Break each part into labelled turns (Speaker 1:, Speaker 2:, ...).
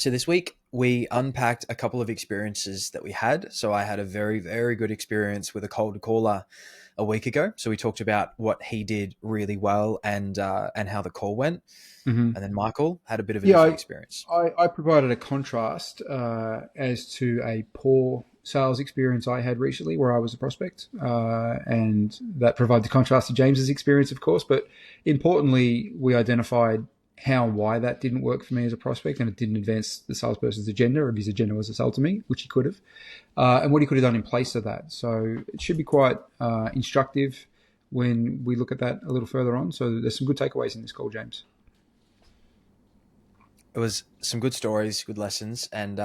Speaker 1: So this week we unpacked a couple of experiences that we had. So I had a very, very good experience with a cold caller a week ago. So we talked about what he did really well and how the call went.
Speaker 2: Hmm.
Speaker 1: And then Michael had a bit of a
Speaker 2: Yeah,
Speaker 1: different
Speaker 2: I,
Speaker 1: experience.
Speaker 2: I provided a contrast as to a poor sales experience I had recently where I was a prospect. And that provides a contrast to James's experience, of course. But importantly, we identified how and why that didn't work for me as a prospect and it didn't advance the salesperson's agenda, or if his agenda was to sell to me, which he could have, and what he could have done in place of that. So it should be quite instructive when we look at that a little further on. So there's some good takeaways in this call, James.
Speaker 1: It was some good stories, good lessons, and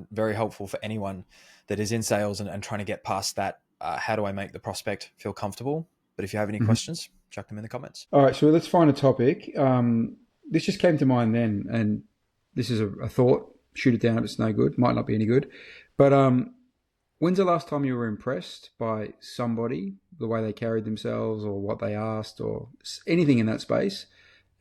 Speaker 1: very helpful for anyone that is in sales and trying to get past that. How do I make the prospect feel comfortable? But if you have any
Speaker 2: Mhm.
Speaker 1: questions, chuck them in the comments.
Speaker 2: All right, so let's find a topic. This just came to mind then, and this is a thought. Shoot it down if it's no good. Might not be any good. But when's the last time you were impressed by somebody, the way they carried themselves, or what they asked, or anything in that space?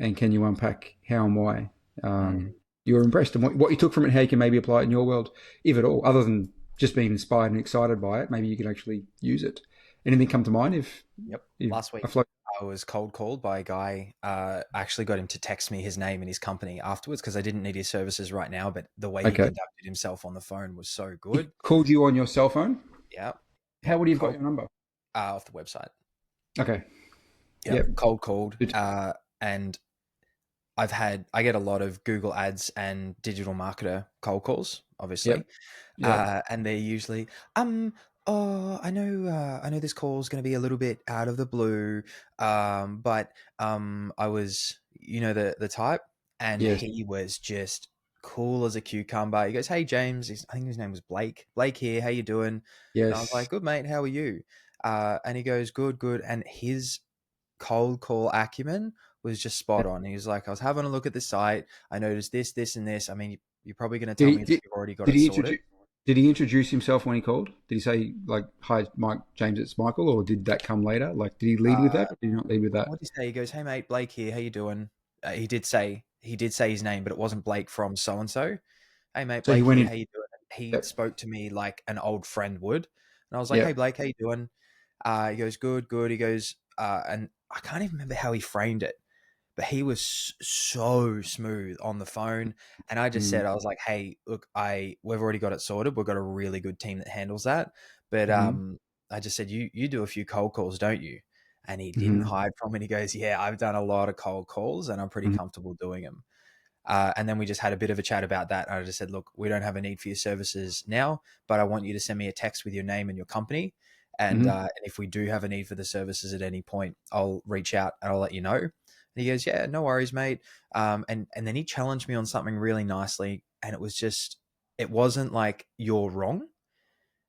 Speaker 2: And can you unpack how and why
Speaker 1: Mm.
Speaker 2: you were impressed and what you took from it, how you can maybe apply it in your world, if at all, other than just being inspired and excited by it? Maybe you can actually use it. Anything come to mind
Speaker 1: Yep.
Speaker 2: if
Speaker 1: Last week,
Speaker 2: afloat?
Speaker 1: I was cold called by a guy. I actually got him to text me his name and his company afterwards because I didn't need his services right now. But the way he
Speaker 2: Okay.
Speaker 1: conducted himself on the phone was so
Speaker 2: He
Speaker 1: good.
Speaker 2: called you on your cell phone.
Speaker 1: Yeah.
Speaker 2: How
Speaker 1: Yep.
Speaker 2: would he have got
Speaker 1: Cold
Speaker 2: your number?
Speaker 1: off the website.
Speaker 2: Okay.
Speaker 1: Yep.
Speaker 2: Yep.
Speaker 1: Cold called.
Speaker 2: Good.
Speaker 1: And I get a lot of Google ads and digital marketer cold calls, obviously.
Speaker 2: Yep. Yep.
Speaker 1: And they're usually, oh, I know this call is going to be a little bit out of the blue. But I was, the type, and
Speaker 2: Yes.
Speaker 1: he was just cool as a cucumber. He goes, "Hey, James," I think his name was Blake. Blake here. How you doing? And I was
Speaker 2: Yes.
Speaker 1: like, "Good, mate. How are you?" And he goes, "Good, good." And his cold call acumen was just spot on. He was like, "I was having a look at the site. I noticed this, this, and this. I mean, you're probably going to
Speaker 2: Did
Speaker 1: tell
Speaker 2: he
Speaker 1: me that
Speaker 2: did,
Speaker 1: you've already got
Speaker 2: did
Speaker 1: it
Speaker 2: he
Speaker 1: sorted."
Speaker 2: introduce did he introduce himself when he called? Did he say like, "Hi, Mike, James, it's Michael," or did that come later? Like, did he lead with
Speaker 1: Uh,
Speaker 2: that, or did he not lead with that?
Speaker 1: what did he say? He goes, "Hey, mate, Blake here. How you doing?" He did say his name, but it wasn't Blake from so and so. "Hey, mate,
Speaker 2: So he
Speaker 1: Blake
Speaker 2: went
Speaker 1: here.
Speaker 2: in.
Speaker 1: How you doing?" And he
Speaker 2: Yep.
Speaker 1: spoke to me like an old friend would, and I was like, "Hey,
Speaker 2: Yep.
Speaker 1: Blake, how you doing?" He goes, "Good, good." He goes, and I can't even remember how he framed it, but he was so smooth on the phone. And I just
Speaker 2: Mm-hmm.
Speaker 1: said, I was like, "Hey, look, we've already got it sorted. We've got a really good team that handles that." But
Speaker 2: Mm-hmm.
Speaker 1: I just said, "You do a few cold calls, don't you?" And he didn't
Speaker 2: Mm-hmm.
Speaker 1: hide from it. He goes, "Yeah, I've done a lot of cold calls and I'm pretty
Speaker 2: Mm-hmm.
Speaker 1: comfortable doing them." And then we just had a bit of a chat about that. And I just said, "Look, we don't have a need for your services now, but I want you to send me a text with your name and your company.
Speaker 2: Mm-hmm.
Speaker 1: And if we do have a need for the services at any point, I'll reach out and I'll let you know." And he goes, "Yeah, no worries, mate." And then he challenged me on something really nicely. And it wasn't like, "You're wrong."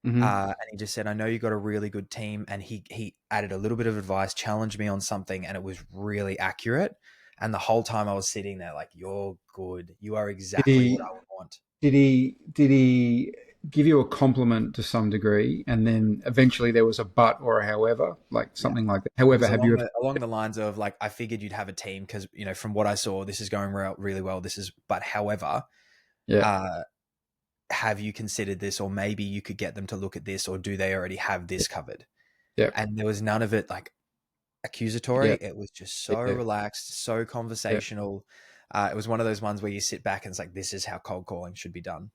Speaker 2: Mm-hmm.
Speaker 1: And he just said, "I know you got a really good team." And he added a little bit of advice, challenged me on something, and it was really accurate. And the whole time I was sitting there like, "You're good. You are
Speaker 2: Did
Speaker 1: exactly what
Speaker 2: he
Speaker 1: I would want."
Speaker 2: did he give you a compliment to some degree, and then eventually there was a but or a however, like
Speaker 1: Yeah.
Speaker 2: something like that?
Speaker 1: It
Speaker 2: However,
Speaker 1: was
Speaker 2: have you ever?
Speaker 1: along the lines of like, "I figured you'd have a team because, from what I saw, this is going really well. But however,
Speaker 2: Yeah.
Speaker 1: uh, have you considered this, or maybe you could get them to look at this, or do they already have
Speaker 2: Yeah.
Speaker 1: this covered?"
Speaker 2: Yeah.
Speaker 1: And there was none of it like accusatory.
Speaker 2: Yeah.
Speaker 1: It was just so
Speaker 2: Yeah.
Speaker 1: relaxed, so
Speaker 2: Yeah.
Speaker 1: conversational. It was one of those ones where you sit back and it's like, this is how cold calling should be done.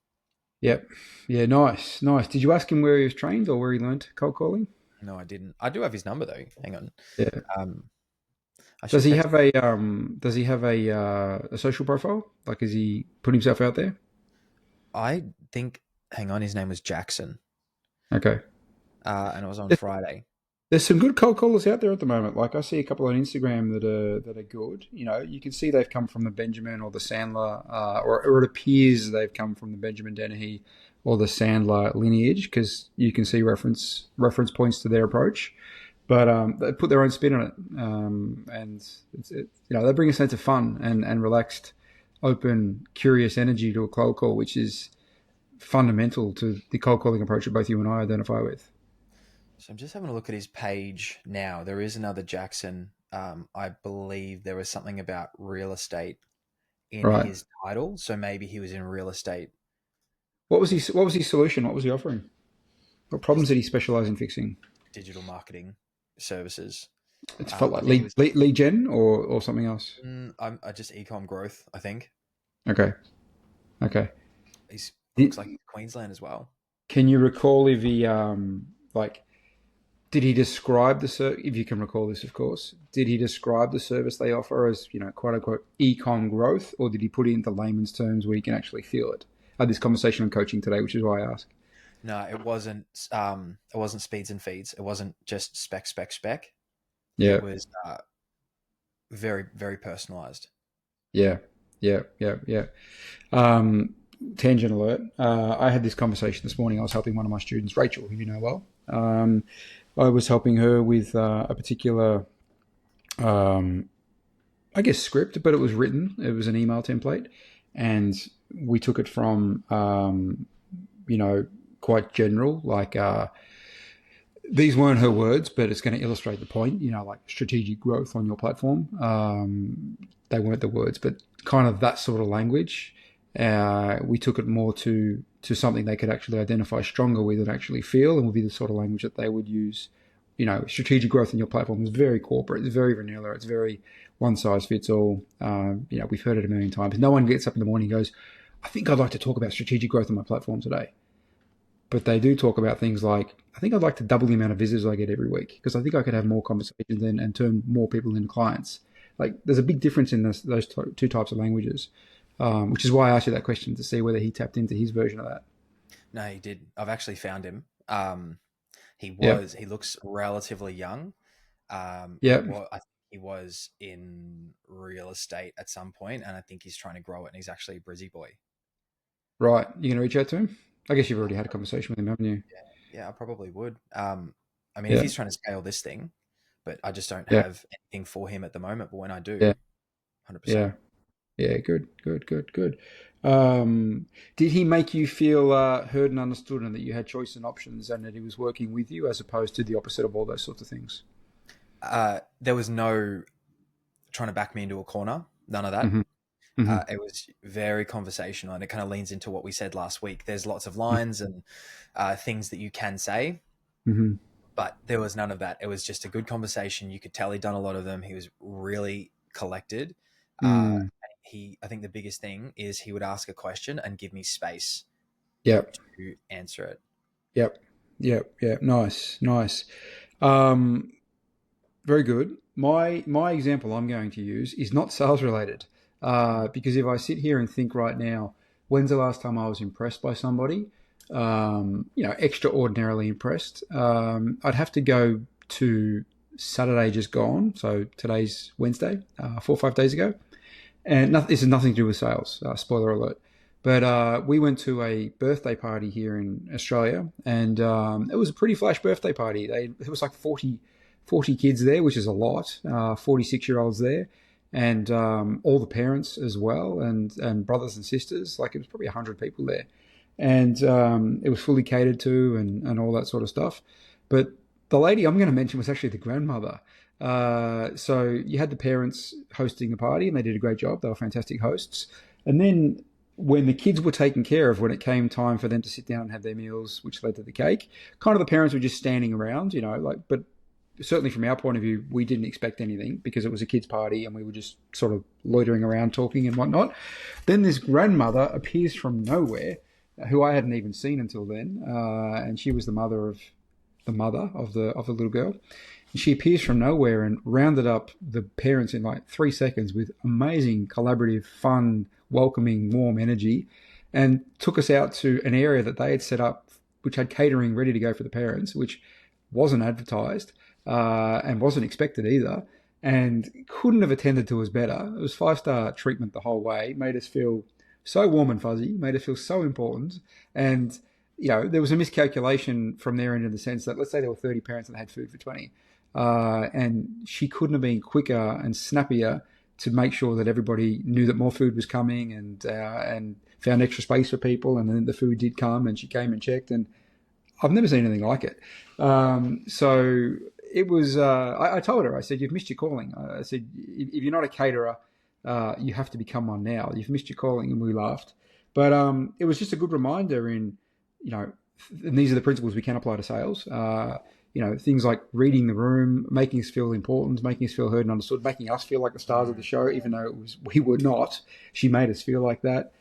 Speaker 2: Yep. Yeah. Nice. Nice. Did you ask him where he was trained or where he learned cold calling?
Speaker 1: No, I didn't. I do have his number though. Hang on.
Speaker 2: Yeah.
Speaker 1: Um, I
Speaker 2: Does
Speaker 1: should
Speaker 2: he
Speaker 1: text.
Speaker 2: have a social profile? Like, has he put himself out there?
Speaker 1: I think. Hang on. His name was Jackson,
Speaker 2: Okay.
Speaker 1: and it was on Friday.
Speaker 2: There's some good cold callers out there at the moment. Like, I see a couple on Instagram that are good. You know, you can see they've come from the Benjamin or the Sandler, or it appears they've come from the Benjamin Dennehy or the Sandler lineage because you can see reference points to their approach. But they put their own spin on it, and they bring a sense of fun and relaxed, open, curious energy to a cold call, which is fundamental to the cold calling approach that both you and I identify with.
Speaker 1: So I'm just having a look at his page now. There is another Jackson. I believe there was something about real estate in
Speaker 2: Right.
Speaker 1: his title. So maybe he was in real estate,
Speaker 2: What was his solution? What was he offering? What problems
Speaker 1: just
Speaker 2: did he specialize in fixing?
Speaker 1: digital marketing services.
Speaker 2: It's felt
Speaker 1: I
Speaker 2: like
Speaker 1: think it was
Speaker 2: lead gen or something else.
Speaker 1: I just ecom growth. I think
Speaker 2: Okay. Okay.
Speaker 1: he's
Speaker 2: Did,
Speaker 1: looks like Queensland as well.
Speaker 2: can you recall if he like did he describe if you can recall this, of course, did he describe the service they offer as, quote unquote, ecom growth, or did he put it into layman's terms where you can actually feel it? I had this conversation on coaching today, which is why I ask.
Speaker 1: No, it wasn't. It wasn't speeds and feeds. It wasn't just spec. It
Speaker 2: Yeah,
Speaker 1: was very very personalized.
Speaker 2: yeah, yeah, yeah, yeah. Um, Tangent alert. I had this conversation this morning. I was helping one of my students, Rachel, who you know well. I was helping her with a particular, um, I guess, script, but it was written. It was an email template, and we took it from, you know, quite general, like these weren't her words, but it's going to illustrate the point, like strategic growth on your platform. They weren't the words, but kind of that sort of language. We took it more to something they could actually identify stronger with and actually feel, and would be the sort of language that they would use. Strategic growth in your platform is very corporate. It's very vanilla. It's very one size fits all. We've heard it a million times. No one gets up in the morning and goes, I think I'd like to talk about strategic growth on my platform today. But they do talk about things like, I think I'd like to double the amount of visitors I get every week because I think I could have more conversations and turn more people into clients. Like, there's a big difference in those two types of languages, which is why I asked you that question to see whether he tapped into his version of that.
Speaker 1: No, he did. I've actually found him.
Speaker 2: Yep.
Speaker 1: He looks relatively young.
Speaker 2: Yep.
Speaker 1: I think he was in real estate at some point, and I think he's trying to grow it. And he's actually a Brizzy boy.
Speaker 2: Right. You're going to reach out to him? I guess you've
Speaker 1: Uh,
Speaker 2: already had a conversation with him, haven't you?
Speaker 1: yeah, I probably would. I mean, if
Speaker 2: Yeah.
Speaker 1: he's trying to scale this thing, but I just don't
Speaker 2: Yeah.
Speaker 1: have anything for him at the moment. But when I do,
Speaker 2: Yeah.
Speaker 1: 100%.
Speaker 2: Yeah. Yeah. Good. Good. Good. Good. Did he make you feel heard and understood, and that you had choice and options, and that he was working with you as opposed to the opposite of all those sorts of things?
Speaker 1: There was no trying to back me into a corner. None of that.
Speaker 2: Hmm. Hmm.
Speaker 1: It was very conversational, and it kind of leans into what we said last week. There's lots of lines and things that you can say,
Speaker 2: Hmm.
Speaker 1: but there was none of that. It was just a good conversation. You could tell he'd done a lot of them. He was really collected. Uh,
Speaker 2: Mm.
Speaker 1: I think the biggest thing is he would ask a question and give me space
Speaker 2: Yep.
Speaker 1: to answer it.
Speaker 2: Yep. Yep. Yep. Nice. Nice. Um, Very good. My example I'm going to use is not sales related, because if I sit here and think right now, when's the last time I was impressed by somebody? Extraordinarily impressed. I'd have to go to Saturday just gone. So today's Wednesday, 4 or 5 days ago, and this has nothing to do with sales. Spoiler alert. But we went to a birthday party here in Australia, and it was a pretty flash birthday party. It was like 40 kids there, which is a lot. 46-year-olds there, and all the parents as well, and brothers and sisters. Like, it was probably 100 people there, and it was fully catered to, and all that sort of stuff. But the lady I'm going to mention was actually the grandmother. So you had the parents hosting the party, and they did a great job. They were fantastic hosts. And then when the kids were taken care of, when it came time for them to sit down and have their meals, which led to the cake, kind of the parents were just standing around, but certainly from our point of view, we didn't expect anything because it was a kids' party and we were just sort of loitering around talking and whatnot. Then this grandmother appears from nowhere, who I hadn't even seen until then, and she was the mother of the little girl. And she appears from nowhere and rounded up the parents in like 3 seconds with amazing, collaborative, fun, welcoming, warm energy, and took us out to an area that they had set up, which had catering ready to go for the parents, which wasn't advertised and wasn't expected either, and couldn't have attended to us better. It was 5-star treatment the whole way. Made us feel so warm and fuzzy. Made us feel so important. And there was a miscalculation from their end in the sense that, let's say there were 30 parents and they had food for 20, and she couldn't have been quicker and snappier to make sure that everybody knew that more food was coming, and found extra space for people. And then the food did come, and she came and checked, and I've never seen anything like it. So it was. I told her, I said, "You've missed your calling." I said, "If you're not a caterer, You have to become one now. You've missed your calling, and we laughed. But it was just a good reminder and these are the principles we can apply to sales. Things like reading the room, making us feel important, making us feel heard and understood, making us feel like the stars of the show, even though we were not. She made us feel like that.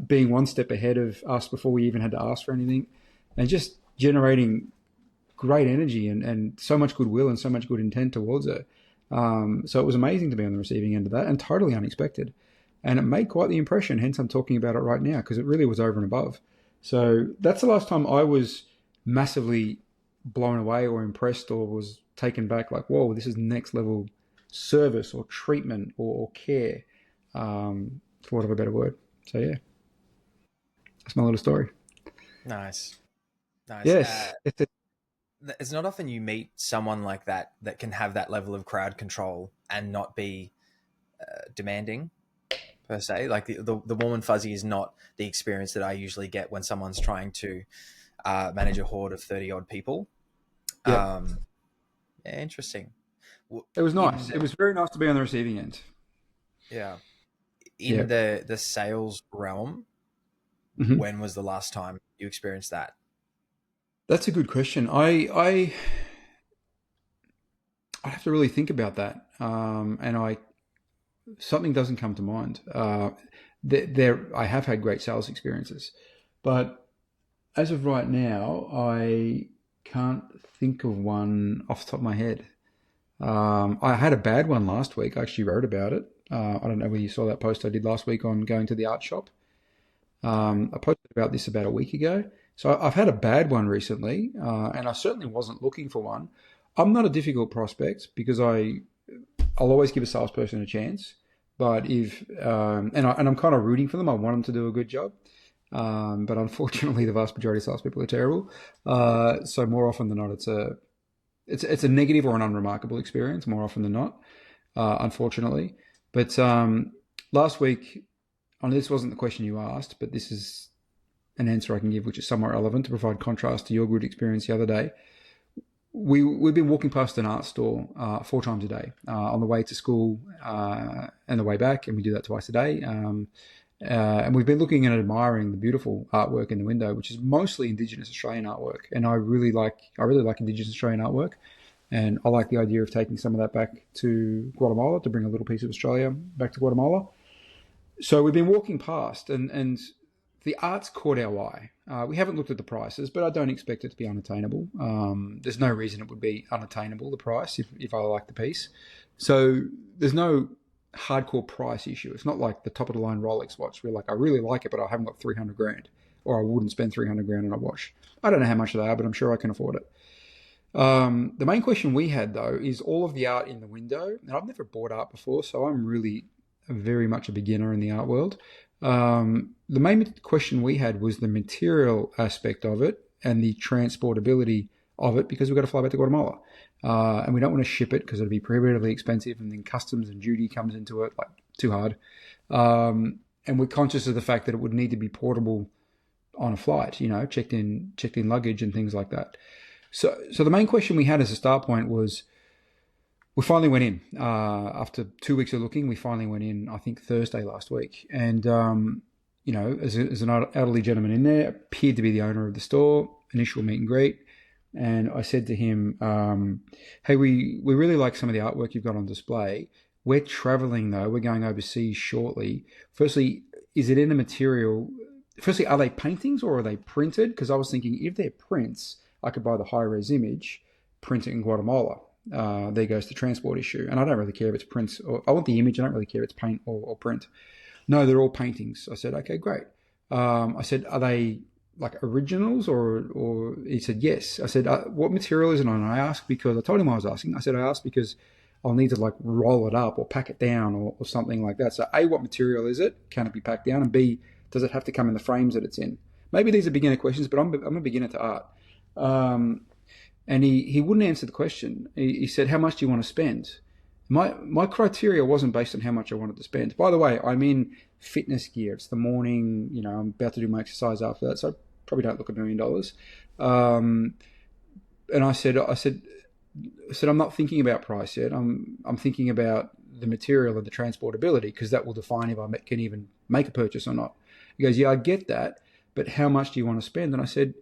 Speaker 2: Being one step ahead of us before we even had to ask for anything, and just generating great energy and so much goodwill and so much good intent towards her. So it was amazing to be on the receiving end of that, and totally unexpected. And it made quite the impression, hence I'm talking about it right now, because it really was over and above. So that's the last time I was massively blown away or impressed or was taken back, like, whoa, this is next level service or treatment or care, for want of a better word. So yeah, that's my little story.
Speaker 1: Nice. Nice.
Speaker 2: Yes.
Speaker 1: It's not often you meet someone like that that can have that level of crowd control and not be demanding per se. Like the warm and fuzzy is not the experience that I usually get when someone's trying to manage a horde of 30 odd people.
Speaker 2: Yeah.
Speaker 1: Yeah, interesting.
Speaker 2: It was nice. It was very nice to be on the receiving end.
Speaker 1: Yeah.
Speaker 2: Yeah.
Speaker 1: In the sales realm,
Speaker 2: Mm-hmm.
Speaker 1: when was the last time you experienced that?
Speaker 2: That's a good question. I have to really think about that, and something doesn't come to mind. I have had great sales experiences, but as of right now, I can't think of one off the top of my head. I had a bad one last week. I actually wrote about it. I don't know whether you saw that post I did last week on going to the art shop. I posted about this about a week ago. So I've had a bad one recently, and I certainly wasn't looking for one. I'm not a difficult prospect because I'll always give a salesperson a chance. But I'm kind of rooting for them. I want them to do a good job. But unfortunately, the vast majority of salespeople are terrible. So more often than not, it's a negative or an unremarkable experience. More often than not, unfortunately. But last week, I know this wasn't the question you asked, but this is an answer I can give, which is somewhat relevant to provide contrast to your good experience the other day. We've been walking past an art store 4 times a day on the way to school and the way back, and we do that twice a day. And we've been looking and admiring the beautiful artwork in the window, which is mostly Indigenous Australian artwork. And I really like Indigenous Australian artwork, and I like the idea of taking some of that back to Guatemala to bring a little piece of Australia back to Guatemala. So we've been walking past, and the art's caught our eye. We haven't looked at the prices, but I don't expect it to be unattainable. There's no reason it would be unattainable, the price, if I like the piece. So there's no hardcore price issue. It's not like the top of the line Rolex watch where like I really like it, but I haven't got 300 grand, or I wouldn't spend 300 grand on a watch. I don't know how much they are, but I'm sure I can afford it. The main question we had though is all of the art in the window. And I've never bought art before, so I'm really very much a beginner in the art world. The main question we had was the material aspect of it and the transportability of it, because we've got to fly back to Guatemala. And we don't want to ship it because it'll be prohibitively expensive, and then customs and duty comes into it, like too hard. And we're conscious of the fact that it would need to be portable on a flight, checked in luggage and things like that. So the main question we had as a start point was, we finally went in after 2 weeks of looking. We finally went in, I think Thursday last week, and as an elderly gentleman in there, appeared to be the owner of the store. Initial meet and greet, and I said to him, "Hey, we really like some of the artwork you've got on display. We're traveling though. We're going overseas shortly. Firstly, is it in a material? Firstly, are they paintings or are they printed? Because I was thinking if they're prints, I could buy the high-res image, print it in Guatemala." There goes the transport issue. And I don't really care if it's prints, or I want the image. I don't really care if it's paint or print. No, they're all paintings. I said, okay, great. I said, are they like originals or he said, yes. I said, what material is it on? And I asked because I told him I was asking. I said, I asked because I'll need to like roll it up or pack it down or something like that. So A, what material is it? Can it be packed down? And B, does it have to come in the frames that it's in? Maybe these are beginner questions, but I'm a beginner to art. And he wouldn't answer the question. He said, how much do you want to spend? My criteria wasn't based on how much I wanted to spend. By the way, I'm in fitness gear. It's the morning, I'm about to do my exercise after that, so I probably don't look $1 million. And I said, I'm not thinking about price yet. I'm thinking about the material and the transportability, because that will define if I can even make a purchase or not. He goes, yeah, I get that, but how much do you want to spend? And I said,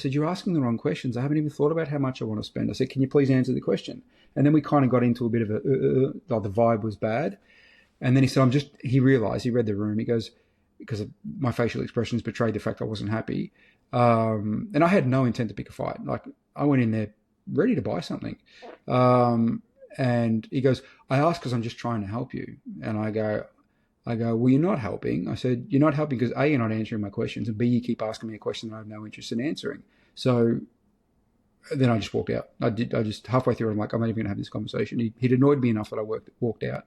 Speaker 2: you're asking the wrong questions. I haven't even thought about how much I want to spend. I said, can you please answer the question? And then we kind of got into a bit of like the vibe was bad. And then he said, he realized, he read the room. He goes, because my facial expressions betrayed the fact I wasn't happy. And I had no intent to pick a fight. Like, I went in there ready to buy something. And he goes, I asked because I'm just trying to help you. And I go, well, you're not helping. I said, you're not helping because A, you're not answering my questions, and B, you keep asking me a question that I have no interest in answering. So then I just walked out. I just halfway through, I'm like, I'm not even going to have this conversation. He'd annoyed me enough that I walked out.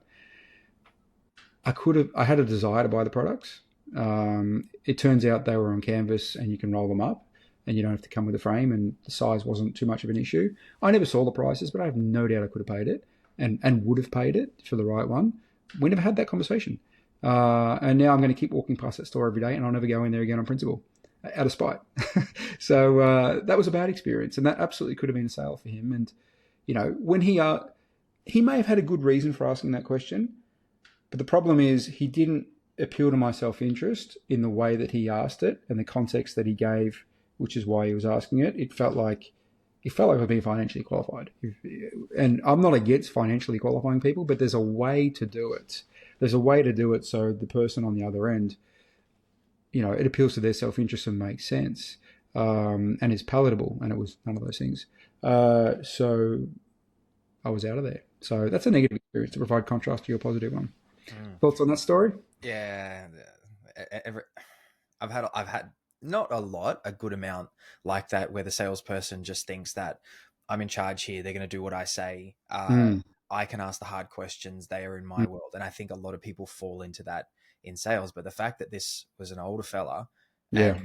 Speaker 2: I had a desire to buy the products. It turns out they were on canvas and you can roll them up and you don't have to come with a frame, and the size wasn't too much of an issue. I never saw the prices, but I have no doubt I could have paid it and would have paid it for the right one. We never had that conversation. And now I'm going to keep walking past that store every day, and I'll never go in there again on principle, out of spite. So that was a bad experience, and that absolutely could have been a sale for him. And when he may have had a good reason for asking that question, but the problem is he didn't appeal to my self-interest in the way that he asked it and the context that he gave, which is why he was asking it. It felt like we're being financially qualified. And I'm not against financially qualifying people, but there's a way to do it. There's a way to do it so the person on the other end, it appeals to their self-interest and makes sense, and is palatable. And it was none of those things. So I was out of there. So that's a negative experience, to provide contrast to your positive one. Thoughts on that story?
Speaker 1: Yeah, I've had not a lot, a good amount like that, where the salesperson just thinks that I'm in charge here. They're going to do what I say.
Speaker 2: Mm,
Speaker 1: I can ask the hard questions. They are in my world, and I think a lot of people fall into that in sales. But the fact that this was an older fella,
Speaker 2: yeah,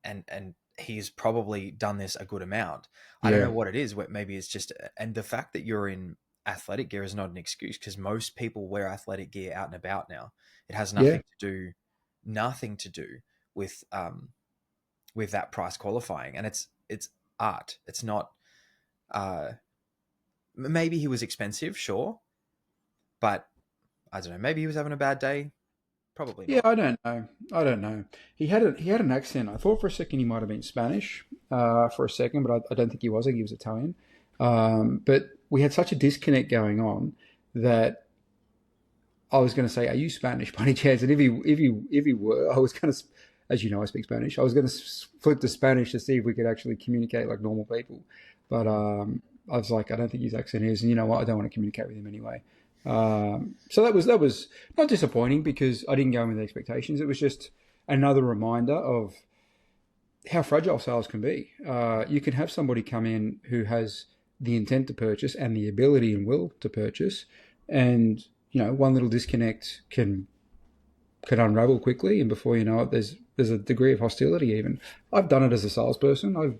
Speaker 1: and and he's probably done this a good amount. I don't
Speaker 2: yeah,
Speaker 1: know what it is. Maybe it's just, and the fact that you're in athletic gear is not an excuse, because most people wear athletic gear out and about now. It has
Speaker 2: yeah.
Speaker 1: nothing to do with that price qualifying, and it's art. It's not. Uh, Maybe he was expensive, sure, but I don't know. Maybe he was having a bad day. Probably
Speaker 2: Yeah,
Speaker 1: not.
Speaker 2: I don't know. I don't know. He had an accent. I thought for a second he might have been Spanish, for a second, but I don't think he was. I think he was Italian. But we had such a disconnect going on that I was going to say, "Are you Spanish by any chance?" And if he were, I was going to, as you know, I speak Spanish. I was going to flip to Spanish to see if we could actually communicate like normal people. But I was like, I don't think his accent is, and you know what? I don't want to communicate with him anyway. So that was not disappointing because I didn't go in with expectations. It was just another reminder of how fragile sales can be. You can have somebody come in who has the intent to purchase and the ability and will to purchase, and one little disconnect can unravel quickly, and before you know it, there's a degree of hostility. Even I've done it as a salesperson. I've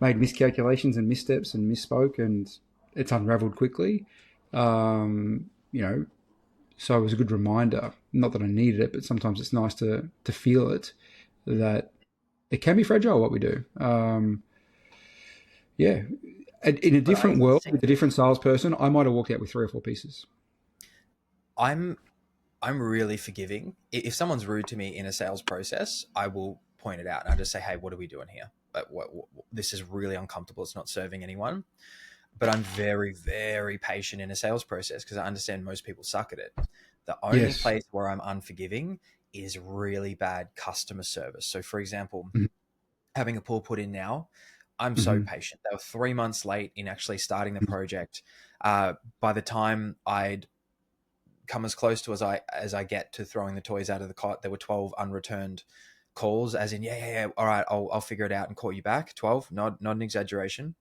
Speaker 2: made miscalculations and missteps and misspoke, and it's unraveled quickly. So it was a good reminder. Not that I needed it, but sometimes it's nice to feel it, that it can be fragile what we do. Yeah, in a
Speaker 1: But I
Speaker 2: different world
Speaker 1: think
Speaker 2: with a different salesperson, I might have walked out with 3 or 4 pieces.
Speaker 1: I'm I'm really forgiving. If someone's rude to me in a sales process, I will point it out and I just say, "Hey, what are we doing here? This is really uncomfortable. It's not serving anyone." But I'm very, very patient in a sales process because I understand most people suck at it. The only
Speaker 2: Yes.
Speaker 1: place where I'm unforgiving is really bad customer service. So, for example,
Speaker 2: Mm-hmm.
Speaker 1: having a pull put in now, I'm so
Speaker 2: Mm-hmm.
Speaker 1: patient. They were 3 months late in actually starting the project. By the time I'd come as close to as I get to throwing the toys out of the cot, there were 12 unreturned calls. As in, yeah. All right, I'll figure it out and call you back. 12, not an exaggeration.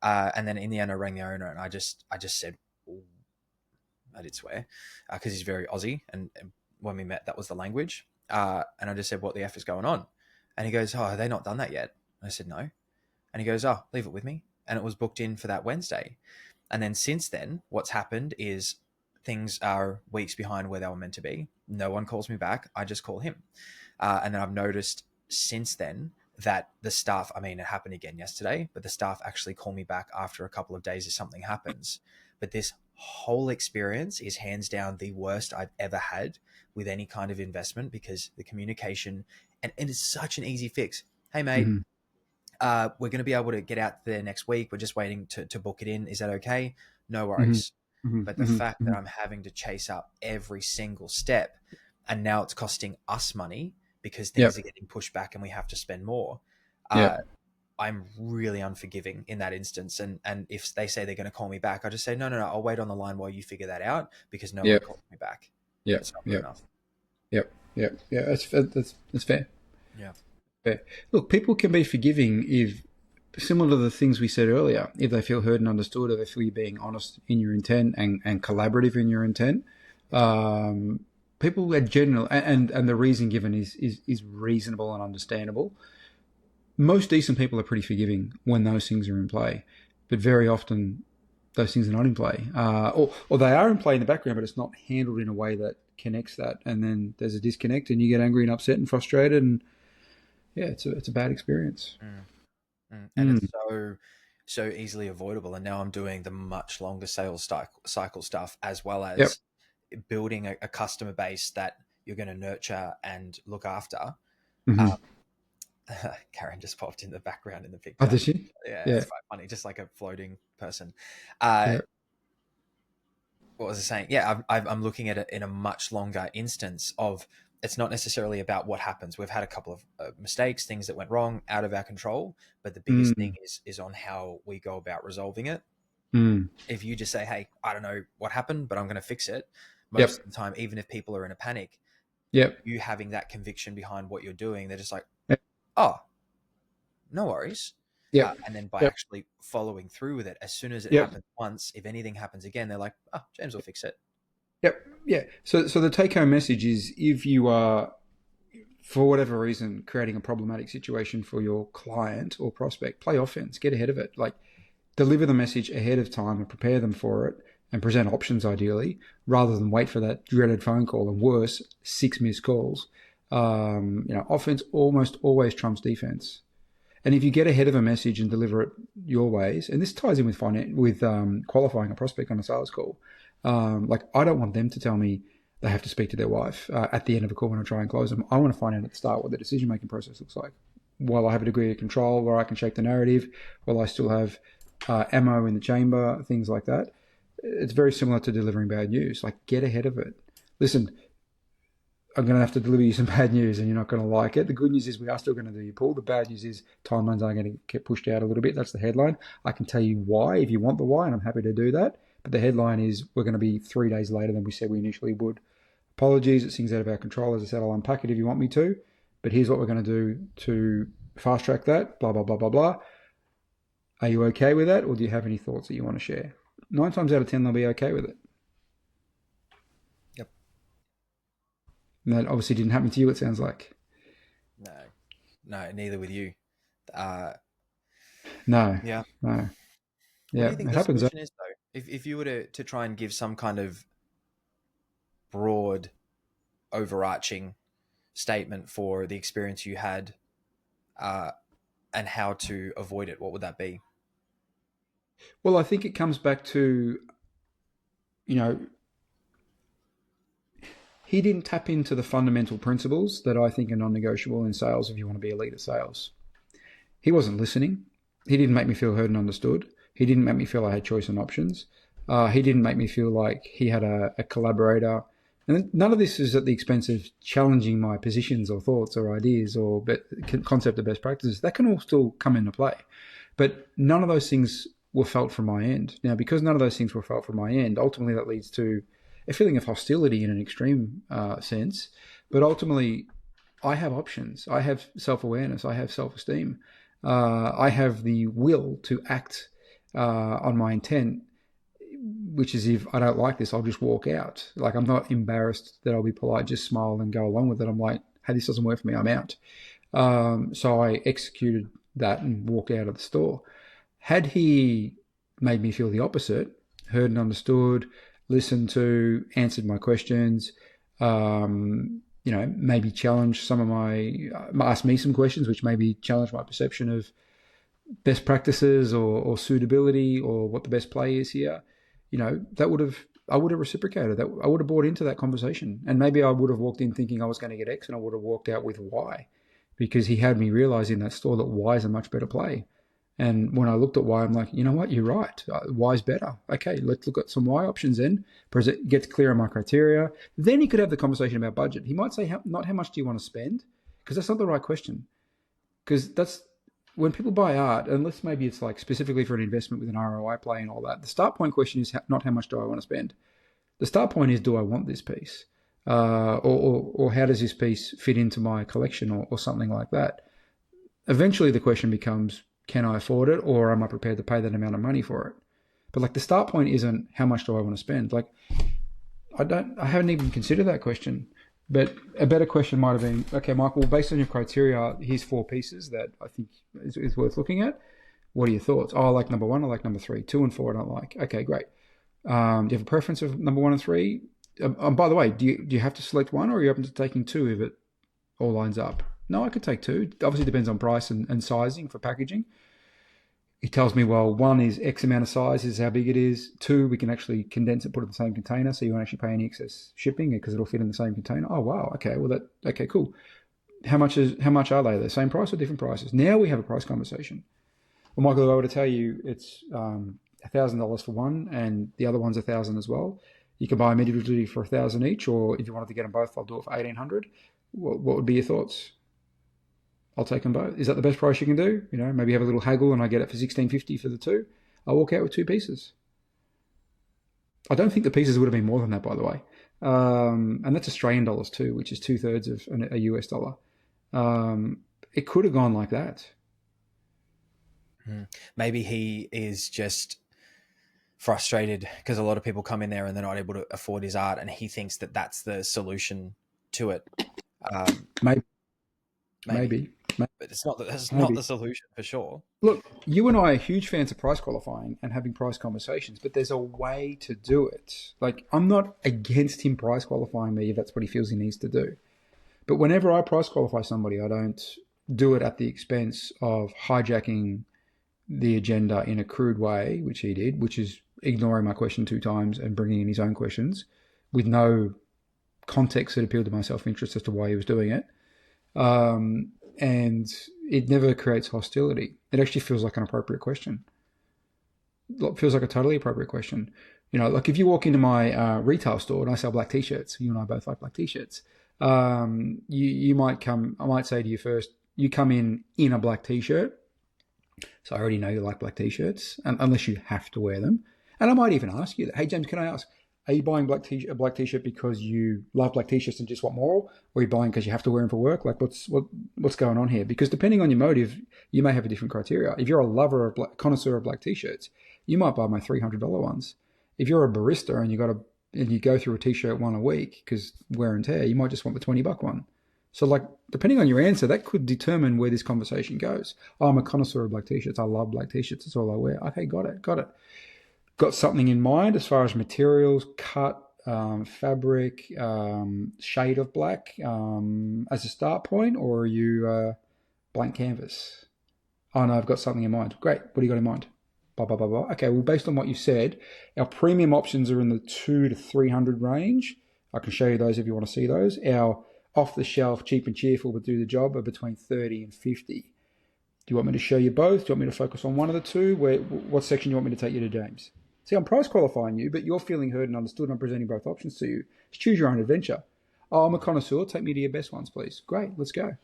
Speaker 1: And then in the end, I rang the owner and I just said, "Ooh," I did swear, because he's very Aussie, and when we met, that was the language. And I just said, "What the f is going on?" And he goes, "Oh, have they not done that yet?" And I said, "No." And he goes, "Oh, leave it with me." And it was booked in for that Wednesday. And then since then, what's happened is things are weeks behind where they were meant to be. No one calls me back. I just call him. And then I've noticed since then that the staff, I mean, it happened again yesterday, but the staff actually call me back after a couple of days if something happens. But this whole experience is hands down the worst I've ever had with any kind of investment, because the communication, and it's such an easy fix. Hey, mate,
Speaker 2: Mm-hmm.
Speaker 1: we're going to be able to get out there next week. We're just waiting to book it in. Is that okay? No
Speaker 2: Mm-hmm.
Speaker 1: worries. But the
Speaker 2: Mm-hmm.
Speaker 1: fact
Speaker 2: Mm-hmm.
Speaker 1: that I'm having to chase up every single step, and now it's costing us money because things
Speaker 2: Yep.
Speaker 1: are getting pushed back and we have to spend more. Uh,
Speaker 2: Yep.
Speaker 1: I'm really unforgiving in that instance. And if they say they're going to call me back, I just say, no, no, no, I'll wait on the line while you figure that out, because no one
Speaker 2: Yep.
Speaker 1: called me back.
Speaker 2: Yep.
Speaker 1: It's not good
Speaker 2: Yep.
Speaker 1: enough.
Speaker 2: Yep. Yep. Yeah. That's fair.
Speaker 1: Yeah.
Speaker 2: Fair. Look, people can be forgiving if, similar to the things we said earlier, if they feel heard and understood, if they feel you're being honest in your intent and collaborative in your intent. Um, People are general, and the reason given is reasonable and understandable. Most decent people are pretty forgiving when those things are in play, but very often those things are not in play, or they are in play in the background, but it's not handled in a way that connects that, and then there's a disconnect, and you get angry and upset and frustrated, and yeah, it's a bad experience.
Speaker 1: Mm, and
Speaker 2: Mm.
Speaker 1: it's so easily avoidable. And now I'm doing the much longer sales cycle stuff, as well
Speaker 2: Yep.
Speaker 1: as building a customer base that you're going to nurture and look after.
Speaker 2: Mm-hmm.
Speaker 1: Um, Karen just popped in the background in the
Speaker 2: Oh,
Speaker 1: picture.
Speaker 2: did she?
Speaker 1: Yeah,
Speaker 2: Yeah.
Speaker 1: it's quite funny, just like a floating person. Uh,
Speaker 2: Yeah.
Speaker 1: what was I saying? Yeah, I'm looking at it in a much longer instance of, it's not necessarily about what happens. We've had a couple of mistakes, things that went wrong, out of our control, but the biggest thing
Speaker 2: Mm.
Speaker 1: is on how we go about resolving it.
Speaker 2: Mm.
Speaker 1: If you just say, "Hey, I don't know what happened, but I'm going to fix it," most
Speaker 2: Yep.
Speaker 1: of the time, even if people are in a panic,
Speaker 2: Yep.
Speaker 1: you having that conviction behind what you're doing, they're just like,
Speaker 2: Yep.
Speaker 1: "Oh, no worries."
Speaker 2: Yep.
Speaker 1: And then by
Speaker 2: Yep.
Speaker 1: actually following through with it, as soon as it
Speaker 2: Yep.
Speaker 1: happens once, if anything happens again, they're like, "Oh, James will fix it."
Speaker 2: Yep. Yeah. So the take home message is, if you are, for whatever reason, creating a problematic situation for your client or prospect, play offense, get ahead of it. Like, deliver the message ahead of time and prepare them for it, and present options ideally, rather than wait for that dreaded phone call, and worse, 6 missed calls. Offense almost always trumps defense. And if you get ahead of a message and deliver it your ways, and this ties in with qualifying a prospect on a sales call. Like, I don't want them to tell me they have to speak to their wife at the end of a call when I try and close them. I want to find out at the start what the decision making process looks like. While I have a degree of control, where I can shape the narrative, while I still have ammo in the chamber, things like that. It's very similar to delivering bad news. Like, get ahead of it. Listen, I'm going to have to deliver you some bad news, and you're not going to like it. The good news is we are still going to do your pull. The bad news is timelines are going to get pushed out a little bit. That's the headline. I can tell you why if you want the why, and I'm happy to do that. But the headline is, we're going to be 3 days later than we said we initially would. Apologies, it's things out of our control. As I said, I'll unpack it if you want me to. But here's what we're going to do to fast track that, blah, blah, blah, blah, blah. Are you okay with that, or do you have any thoughts that you want to share? 9 times out of 10, they'll be okay with it.
Speaker 1: Yep.
Speaker 2: And that obviously didn't happen to you, it sounds like.
Speaker 1: No, neither with you. Uh,
Speaker 2: No,
Speaker 1: yeah.
Speaker 2: no.
Speaker 1: What do
Speaker 2: Yeah,
Speaker 1: you think
Speaker 2: it
Speaker 1: the
Speaker 2: happens.
Speaker 1: solution is, though? If you were to try and give some kind of broad, overarching statement for the experience you had, uh, and how to avoid it, what would that be?
Speaker 2: Well, I think it comes back to, you know, he didn't tap into the fundamental principles that I think are non-negotiable in sales if you want to be a leader of sales. He wasn't listening. He didn't make me feel heard and understood. He didn't make me feel I had choice and options. He didn't make me feel like he had a collaborator. And none of this is at the expense of challenging my positions or thoughts or ideas or concept of best practices. That can all still come into play. But none of those things were felt from my end. Now, because none of those things were felt from my end, ultimately that leads to a feeling of hostility in an extreme sense. But ultimately, I have options. I have self-awareness. I have self-esteem. I have the will to act on my intent, which is, if I don't like this, I'll just walk out. Like, I'm not embarrassed that I'll be polite, just smile and go along with it. I'm like, hey, this doesn't work for me, I'm out. So I executed that and walked out of the store. Had he made me feel the opposite, heard and understood, listened to, answered my questions, maybe challenged some of asked me some questions, which maybe challenged my perception of best practices or suitability or what the best play is here, I would have reciprocated that. I would have bought into that conversation, and maybe I would have walked in thinking I was going to get X, and I would have walked out with Y, because he had me realize in that store that Y is a much better play. And when I looked at Y, I'm like, you know what, you're right. Y is better. Okay, let's look at some Y options then, because it gets clear on my criteria. Then he could have the conversation about budget. He might say, not how much do you want to spend, because that's not the right question. Because that's when people buy art, unless maybe it's like specifically for an investment with an ROI play and all that. The start point question is not how much do I want to spend. The start point is, do I want this piece, or how does this piece fit into my collection, or something like that. Eventually, the question becomes, can I afford it, or am I prepared to pay that amount of money for it? But like the start point isn't how much do I want to spend. Like I haven't even considered that question. But a better question might have been, okay, Michael, based on your criteria, here's 4 pieces that I think is worth looking at. What are your thoughts? Oh, I like number 1, I like number 3. 2 and 4 I don't like. Okay, great. Do you have a preference of number 1 and 3? By the way, do you have to select one, or are you open to taking 2 if it all lines up? No, I could take 2. Obviously, depends on price and sizing for packaging. He tells me, well, 1 is X amount of size, this is how big it is. 2, we can actually condense it, put it in the same container, so you won't actually pay any excess shipping because it'll fit in the same container. Oh, wow. Okay, well, okay, cool. How much are they? The same price or different prices? Now we have a price conversation. Well, Michael, I were to tell you it's $1,000 for one, and the other one's 1,000 as well. You can buy them individually for 1,000 each, or if you wanted to get them both, I'll do it for 1,800. What would be your thoughts? I'll take them both. Is that the best price you can do? Maybe have a little haggle and I get it for $1,650 for the 2. I'll walk out with 2 pieces. I don't think the pieces would have been more than that, by the way. And that's Australian dollars too, which is 2/3 of a US dollar. It could have gone like that.
Speaker 1: Maybe he is just frustrated because a lot of people come in there and they're not able to afford his art, and he thinks that that's the solution to it.
Speaker 2: Maybe.
Speaker 1: Maybe. But it's not. That's not the solution for sure.
Speaker 2: Look, you and I are huge fans of price qualifying and having price conversations, but there's a way to do it. Like, I'm not against him price qualifying me if that's what he feels he needs to do. But whenever I price qualify somebody, I don't do it at the expense of hijacking the agenda in a crude way, which he did, which is ignoring my question 2 times and bringing in his own questions with no context that appealed to my self-interest as to why he was doing it. And it never creates hostility. It actually feels like an appropriate question. It feels like a totally appropriate question. Like if you walk into my retail store and I sell black t-shirts, you and I both like black t-shirts. I might say to you first, you come in a black t-shirt. So I already know you like black t-shirts, unless you have to wear them. And I might even ask you that, hey, James, can I ask, are you buying a black t-shirt because you love black t-shirts and just want more? Or are you buying because you have to wear them for work? Like, what's going on here? Because depending on your motive, you may have a different criteria. If you're a lover of connoisseur of black t-shirts, you might buy my $300 ones. If you're a barista and you go through a t-shirt one a week because wear and tear, you might just want the $20 one. So, like, depending on your answer, that could determine where this conversation goes. Oh, I'm a connoisseur of black t-shirts. I love black t-shirts. That's all I wear. Okay, got it. Got something in mind as far as materials, cut, fabric, shade of black as a start point, or are you blank canvas? Oh, no, I've got something in mind. Great. What do you got in mind? Blah, blah, blah, blah. Okay, well, based on what you've said, our premium options are in the 200 to 300 range. I can show you those if you want to see those. Our off-the-shelf, cheap and cheerful, but do the job are between 30 and 50. Do you want me to show you both? Do you want me to focus on one of the two? What section do you want me to take you to, James? See, I'm price qualifying you, but you're feeling heard and understood, and I'm presenting both options to you. Just choose your own adventure. Oh, I'm a connoisseur. Take me to your best ones, please. Great, let's go.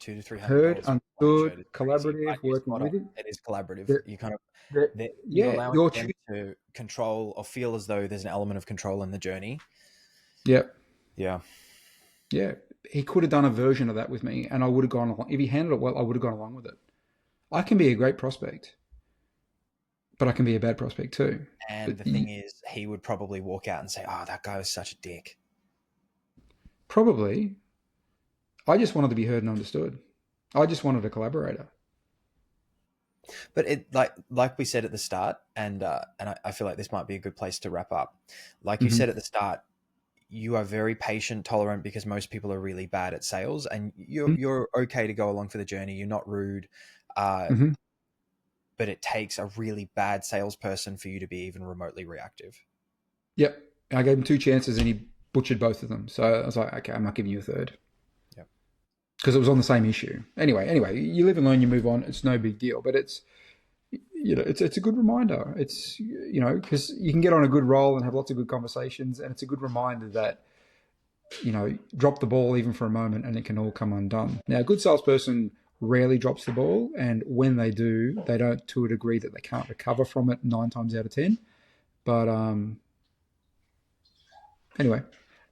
Speaker 1: 200 to 300.
Speaker 2: Heard, understood, collaborative, working with it.
Speaker 1: It is collaborative. You allow them to control or feel as though there's an element of control in the journey.
Speaker 2: Yep.
Speaker 1: Yeah.
Speaker 2: Yeah. He could have done a version of that with me, and I would have gone along. If he handled it well, I would have gone along with it. I can be a great prospect, but I can be a bad prospect too.
Speaker 1: And the thing is, he would probably walk out and say, oh, that guy was such a dick.
Speaker 2: Probably. I just wanted to be heard and understood. I just wanted a collaborator.
Speaker 1: But it like we said at the start, and I feel like this might be a good place to wrap up. Like you said at the start, you are very patient, tolerant, because most people are really bad at sales, and you're okay to go along for the journey. You're not rude. but it takes a really bad salesperson for you to be even remotely reactive.
Speaker 2: Yep. I gave him 2 chances and he butchered both of them. So I was like, okay, I'm not giving you a third.
Speaker 1: Yep.
Speaker 2: Because it was on the same issue. Anyway, you live and learn, you move on. It's no big deal, but it's a good reminder. It's, because you can get on a good roll and have lots of good conversations, and it's a good reminder that, drop the ball even for a moment and it can all come undone. Now, a good salesperson rarely drops the ball, and when they do, they don't to a degree that they can't recover from it 9 times out of 10. But anyway,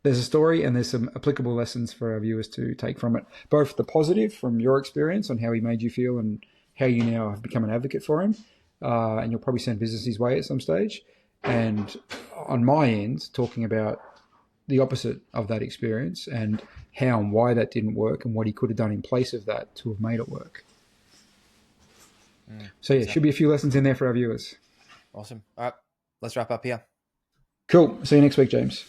Speaker 2: there's a story and there's some applicable lessons for our viewers to take from it, both the positive from your experience on how he made you feel and how you now have become an advocate for him, and you'll probably send business his way at some stage, and on my end, talking about the opposite of that experience and how and why that didn't work and what he could have done in place of that to have made it work. So yeah, should be a few lessons in there for our viewers.
Speaker 1: Awesome. All right, let's wrap up here.
Speaker 2: Cool. See you next week, James.